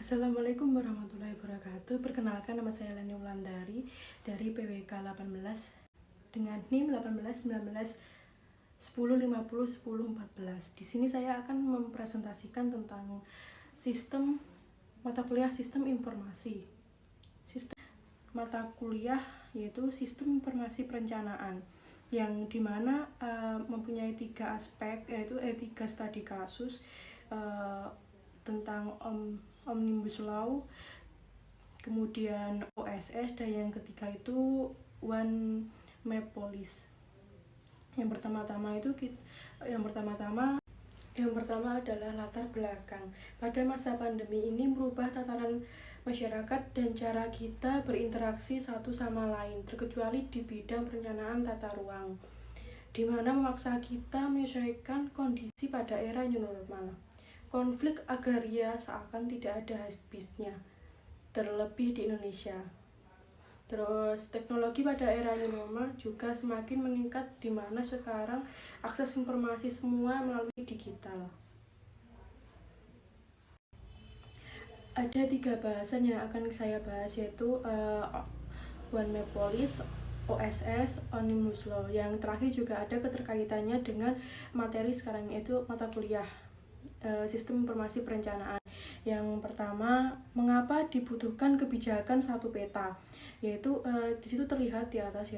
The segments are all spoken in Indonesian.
Assalamualaikum warahmatullahi wabarakatuh. Perkenalkan, nama saya Leni Wulandari dari PWK 18 dengan NIM 18 19 10 50 10 14. Di sini saya akan mempresentasikan tentang sistem mata kuliah sistem informasi. Sistem mata kuliah yaitu sistem informasi perencanaan yang dimana mempunyai 3 aspek, yaitu etika studi kasus, tentang Omnibus Law, kemudian OSS, dan yang ketiga itu One Map Policy. Yang pertama adalah latar belakang. Pada masa pandemi ini merubah tatanan masyarakat dan cara kita berinteraksi satu sama lain, terkecuali di bidang perencanaan tata ruang, di mana memaksa kita menyesuaikan kondisi pada era new normal. Konflik agraria seakan tidak ada habisnya, terlebih di Indonesia. Terus teknologi pada era new normal juga semakin meningkat, di mana sekarang akses informasi semua melalui digital. Ada 3 bahasan yang akan saya bahas, yaitu One Map Policy, OSS, Omnibus Law. Yang terakhir juga ada keterkaitannya dengan materi sekarang, yaitu mata kuliah sistem informasi perencanaan. Yang pertama, mengapa dibutuhkan kebijakan satu peta? Yaitu di situ terlihat di atas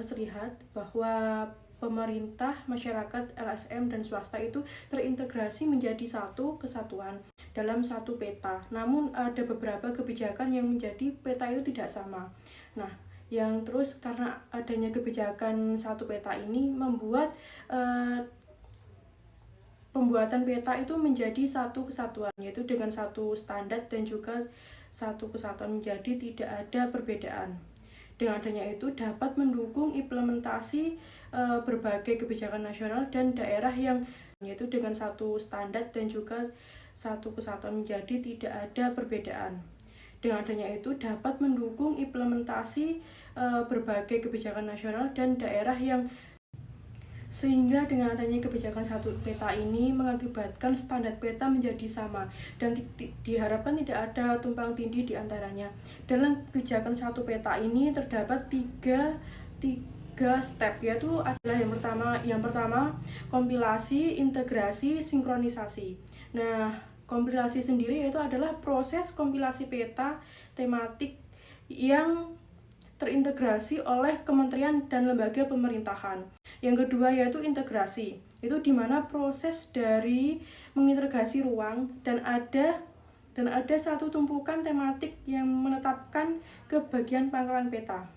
terlihat bahwa pemerintah, masyarakat, LSM dan swasta itu terintegrasi menjadi satu kesatuan dalam satu peta. Namun ada beberapa kebijakan yang menjadi peta itu tidak sama. Nah, yang terus karena adanya kebijakan satu peta ini membuat pembuatan peta itu menjadi satu kesatuan, yaitu dengan satu standar dan juga satu kesatuan, menjadi tidak ada perbedaan. Dengan adanya itu dapat mendukung implementasi berbagai kebijakan nasional dan daerah yang yaitu dengan satu standar dan juga satu kesatuan, menjadi tidak ada perbedaan. Dengan adanya itu dapat mendukung implementasi berbagai kebijakan nasional dan daerah yang sehingga dengan adanya kebijakan satu peta ini mengakibatkan standar peta menjadi sama dan diharapkan tidak ada tumpang tindih di antaranya. Dalam kebijakan satu peta ini terdapat tiga step, yaitu adalah yang pertama kompilasi, integrasi, sinkronisasi. Nah, kompilasi sendiri itu adalah proses kompilasi peta tematik yang terintegrasi oleh kementerian dan lembaga pemerintahan. Yang kedua yaitu integrasi, itu dimana proses dari mengintegrasi ruang dan ada satu tumpukan tematik yang menetapkan ke bagian pangkalan peta.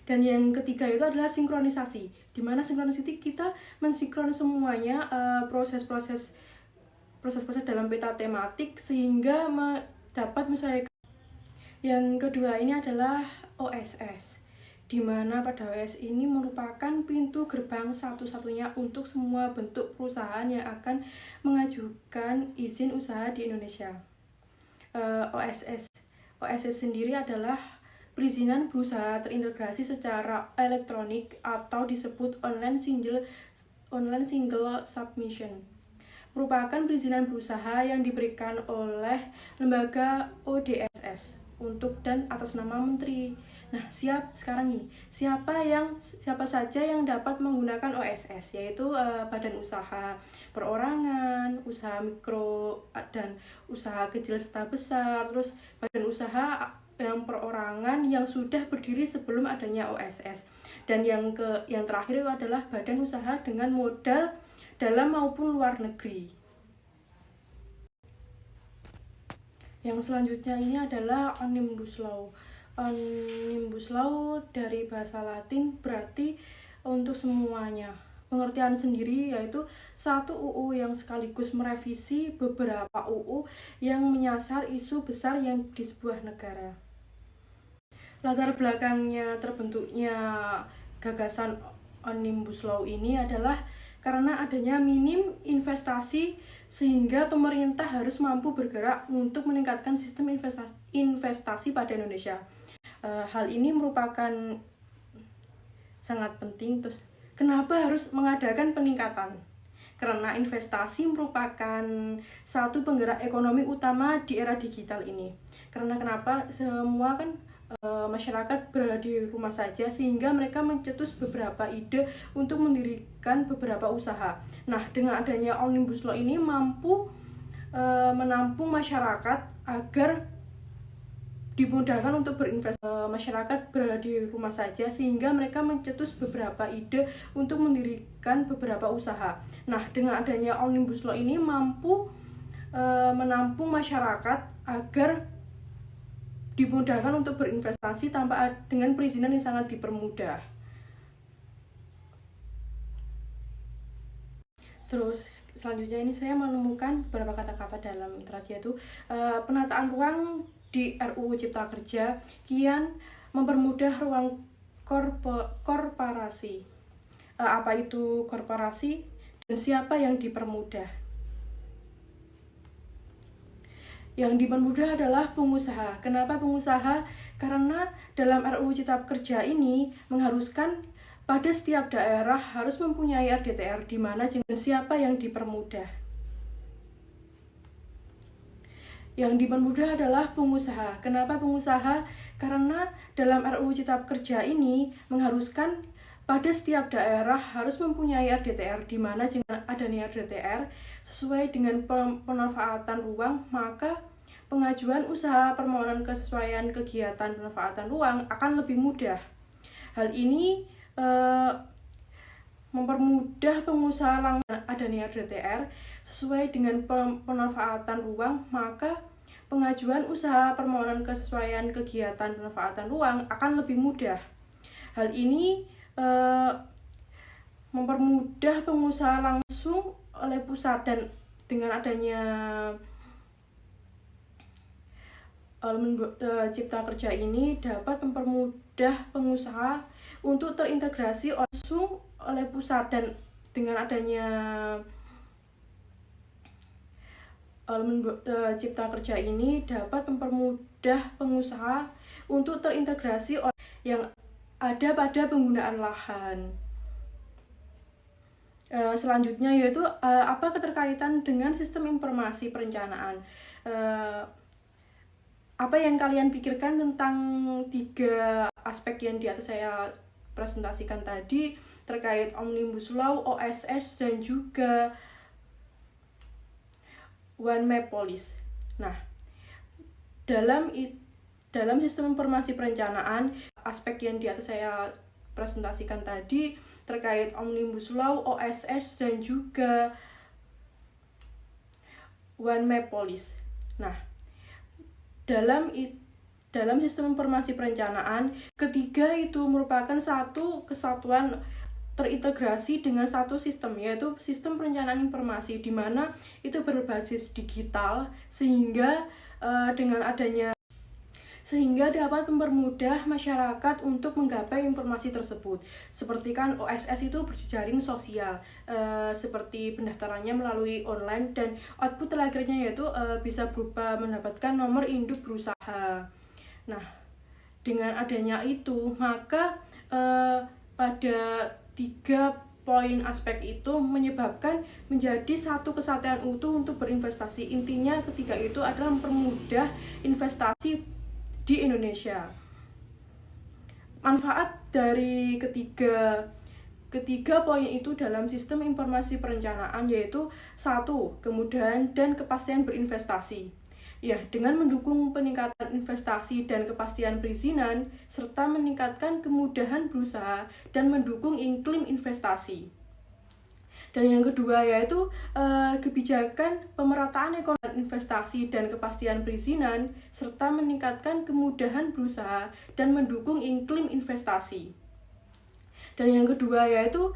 Dan yang ketiga itu adalah sinkronisasi, dimana sinkronisasi kita mensinkron semuanya proses-proses dalam peta tematik sehingga dapat menyesuaikan. Yang kedua ini adalah OSS, di mana pada OSS ini merupakan pintu gerbang satu-satunya untuk semua bentuk perusahaan yang akan mengajukan izin usaha di Indonesia. OSS sendiri adalah perizinan berusaha terintegrasi secara elektronik atau disebut online single submission. Merupakan perizinan berusaha yang diberikan oleh lembaga ODSS untuk dan atas nama menteri. Nah, siapa saja yang dapat menggunakan OSS, yaitu badan usaha perorangan, usaha mikro dan usaha kecil serta besar, terus badan usaha yang perorangan yang sudah berdiri sebelum adanya OSS. Dan yang terakhir itu adalah badan usaha dengan modal dalam maupun luar negeri. Yang selanjutnya ini adalah Omnibus Law. Omnibus Law dari bahasa Latin berarti untuk semuanya. Pengertian sendiri yaitu satu UU yang sekaligus merevisi beberapa UU yang menyasar isu besar yang di sebuah negara. Latar belakangnya terbentuknya gagasan Omnibus Law ini adalah karena adanya minim investasi sehingga pemerintah harus mampu bergerak untuk meningkatkan sistem investasi pada Indonesia. Hal ini merupakan sangat penting. Terus kenapa harus mengadakan peningkatan? karena investasi merupakan satu penggerak ekonomi utama di era digital ini. Karena kenapa? Semua kan masyarakat berada di rumah saja, sehingga mereka mencetus beberapa ide untuk mendirikan beberapa usaha. Nah, dengan adanya Omnibus Law ini mampu menampung masyarakat agar dimudahkan untuk berinvestasi. Masyarakat berada di rumah saja, sehingga mereka mencetus beberapa ide untuk mendirikan beberapa usaha. Nah, dengan adanya Omnibus Law ini mampu menampung masyarakat agar dimudahkan untuk berinvestasi dengan perizinan yang sangat dipermudah. Terus selanjutnya ini saya menemukan beberapa kata-kata dalam literasi, yaitu penataan ruang di RUU Cipta Kerja kian mempermudah ruang korporasi. Apa itu korporasi dan siapa yang dipermudah? Yang dipermudah adalah pengusaha. Kenapa pengusaha? Karena dalam RUU Cipta Kerja ini mengharuskan pada setiap daerah harus mempunyai RDTR, di mana siapa yang dipermudah? Yang dipermudah adalah pengusaha. Kenapa pengusaha? Karena dalam RUU Cipta Kerja ini mengharuskan pada setiap daerah harus mempunyai RDTR, di mana dengan adanya RDTR sesuai dengan pemanfaatan ruang, maka pengajuan usaha permohonan kesesuaian kegiatan pemanfaatan ruang akan lebih mudah. Hal ini mempermudah pengusaha langsung adanya RDTR sesuai dengan pemanfaatan ruang, maka pengajuan usaha permohonan kesesuaian kegiatan pemanfaatan ruang akan lebih mudah. Hal ini mempermudah pengusaha langsung oleh pusat, dan dengan adanya Cipta Kerja ini dapat mempermudah pengusaha untuk terintegrasi langsung oleh pusat, dan dengan adanya Cipta Kerja ini dapat mempermudah pengusaha untuk terintegrasi yang ada pada penggunaan lahan. Selanjutnya yaitu apa keterkaitan dengan sistem informasi perencanaan. Apa yang kalian pikirkan tentang 3 aspek yang di atas saya presentasikan tadi terkait Omnibus Law, OSS, dan juga One Map Policy. Nah, dalam sistem informasi perencanaan, aspek yang di atas saya presentasikan tadi terkait Omnibus Law, OSS, dan juga One Map Policy. Nah, dalam sistem informasi perencanaan, ketiga itu merupakan satu kesatuan terintegrasi dengan satu sistem, yaitu sistem perencanaan informasi, di mana itu berbasis digital, sehingga dapat mempermudah masyarakat untuk menggapai informasi tersebut. Seperti kan OSS itu berjejaring sosial, seperti pendaftarannya melalui online, dan output terakhirnya yaitu bisa berupa mendapatkan nomor induk berusaha. Nah, dengan adanya itu, maka pada 3 poin aspek itu menyebabkan menjadi satu kesatuan utuh untuk berinvestasi. Intinya ketiga itu adalah mempermudah investasi di Indonesia. Manfaat dari ketiga poin itu dalam sistem informasi perencanaan yaitu 1. Kemudahan dan kepastian berinvestasi. Ya, dengan mendukung peningkatan investasi dan kepastian perizinan, serta meningkatkan kemudahan berusaha dan mendukung iklim investasi. Dan yang kedua yaitu kebijakan pemerataan ekonomi investasi dan kepastian perizinan, serta meningkatkan kemudahan berusaha dan mendukung iklim investasi. Dan yang kedua yaitu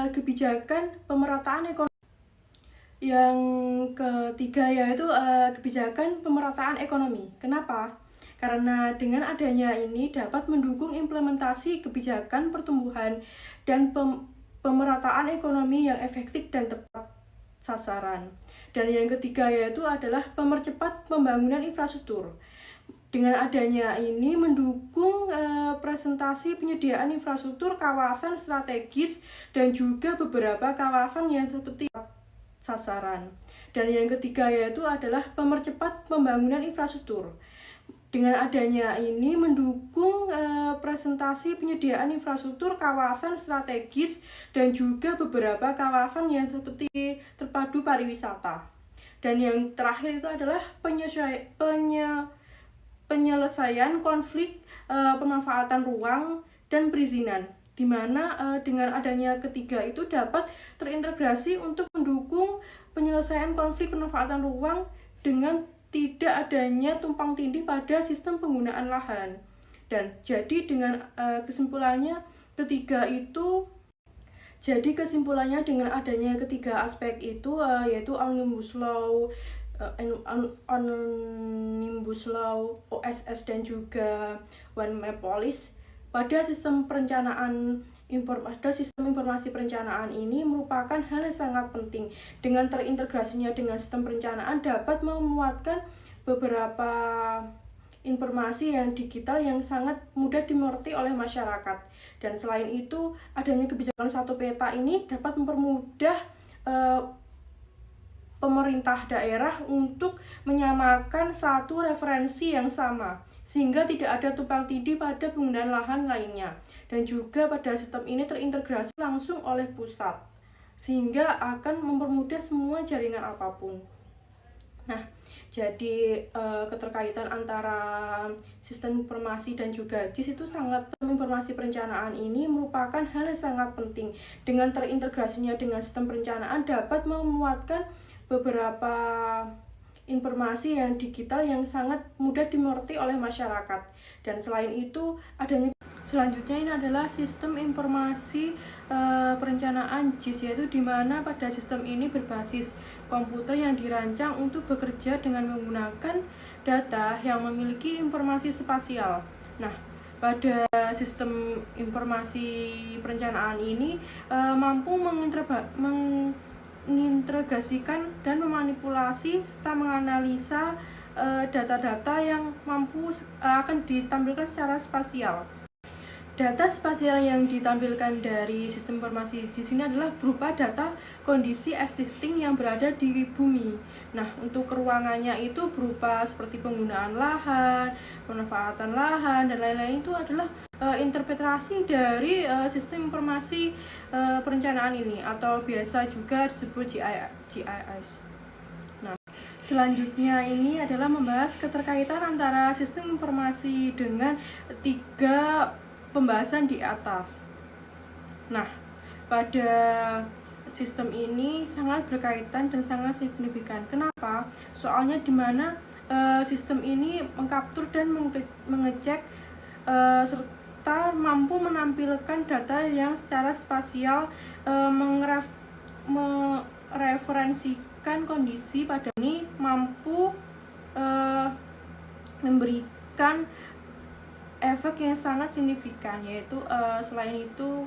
kebijakan pemerataan ekonomi. Yang ketiga yaitu kebijakan pemerataan ekonomi. Kenapa? Karena dengan adanya ini dapat mendukung implementasi kebijakan pertumbuhan dan pemerataan ekonomi yang efektif dan tepat sasaran. Dan yang ketiga yaitu adalah mempercepat pembangunan infrastruktur. Dengan adanya ini mendukung presentasi penyediaan infrastruktur kawasan strategis dan juga beberapa kawasan yang seperti sasaran. Dan yang ketiga yaitu adalah mempercepat pembangunan infrastruktur. Dengan adanya ini mendukung presentasi penyediaan infrastruktur kawasan strategis dan juga beberapa kawasan yang seperti terpadu pariwisata. Dan yang terakhir itu adalah penyelesaian konflik pemanfaatan ruang dan perizinan, di mana dengan adanya ketiga itu dapat terintegrasi untuk mendukung penyelesaian konflik pemanfaatan ruang dengan tidak adanya tumpang tindih pada sistem penggunaan lahan. Dan jadi dengan kesimpulannya dengan adanya ketiga aspek itu yaitu Omnibus Law, OSS dan juga One Map Policy pada sistem informasi perencanaan ini merupakan hal yang sangat penting. Dengan terintegrasinya dengan sistem perencanaan dapat memuatkan beberapa informasi yang digital yang sangat mudah dimengerti oleh masyarakat. Dan selain itu, adanya kebijakan satu peta ini dapat mempermudah pemerintah daerah untuk menyamakan satu referensi yang sama, sehingga tidak ada tumpang tindih pada penggunaan lahan lainnya. Dan juga pada sistem ini terintegrasi langsung oleh pusat, sehingga akan mempermudah semua jaringan apapun. Nah, jadi keterkaitan antara sistem informasi dan juga JIS itu informasi perencanaan ini merupakan hal yang sangat penting. Dengan terintegrasinya dengan sistem perencanaan dapat memuatkan beberapa informasi yang digital yang sangat mudah dimengerti oleh masyarakat. Dan selain itu selanjutnya ini adalah sistem informasi perencanaan JIS, yaitu di mana pada sistem ini berbasis komputer yang dirancang untuk bekerja dengan menggunakan data yang memiliki informasi spasial. Nah, pada sistem informasi perencanaan ini mampu mengintegrasikan dan memanipulasi serta menganalisa data-data yang akan ditampilkan secara spasial. Data spasial yang ditampilkan dari sistem informasi JIS ini adalah berupa data kondisi existing yang berada di bumi. Nah, untuk ruangannya itu berupa seperti penggunaan lahan, pemanfaatan lahan, dan lain-lain. Itu adalah interpretasi dari sistem informasi perencanaan ini, atau biasa juga disebut GIS. Nah, selanjutnya ini adalah membahas keterkaitan antara sistem informasi dengan tiga pembahasan di atas. Nah, pada sistem ini sangat berkaitan dan sangat signifikan. Kenapa? Soalnya di mana sistem ini mengkaptur dan mengecek serta mampu menampilkan data yang secara spasial mereferensikan kondisi pada ini, mampu memberikan efek yang sangat signifikan, yaitu selain itu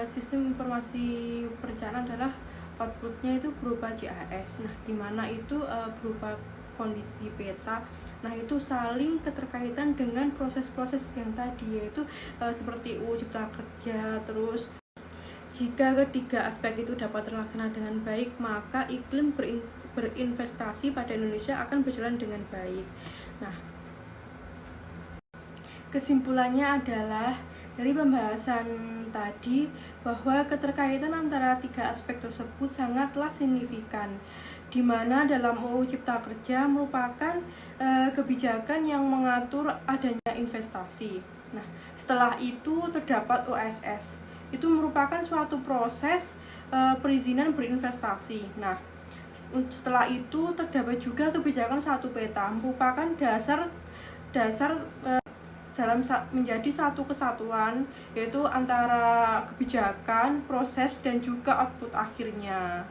sistem informasi perencanaan adalah outputnya itu berupa GIS. Nah, dimana itu berupa kondisi peta. Nah, itu saling keterkaitan dengan proses-proses yang tadi, yaitu seperti UU Cipta Kerja. Terus jika ketiga aspek itu dapat terlaksana dengan baik, maka iklim berinvestasi pada Indonesia akan berjalan dengan baik. Nah, kesimpulannya adalah dari pembahasan tadi bahwa keterkaitan antara tiga aspek tersebut sangatlah signifikan, di mana dalam UU Cipta Kerja merupakan kebijakan yang mengatur adanya investasi. Nah, setelah itu terdapat OSS, itu merupakan suatu proses perizinan berinvestasi. Nah, setelah itu terdapat juga kebijakan satu peta, merupakan dasar dalam menjadi satu kesatuan, yaitu antara kebijakan, proses, dan juga output akhirnya.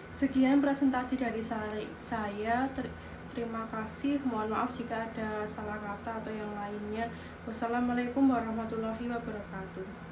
Sekian presentasi dari saya. Terima kasih. Mohon maaf jika ada salah kata atau yang lainnya. Wassalamualaikum warahmatullahi wabarakatuh.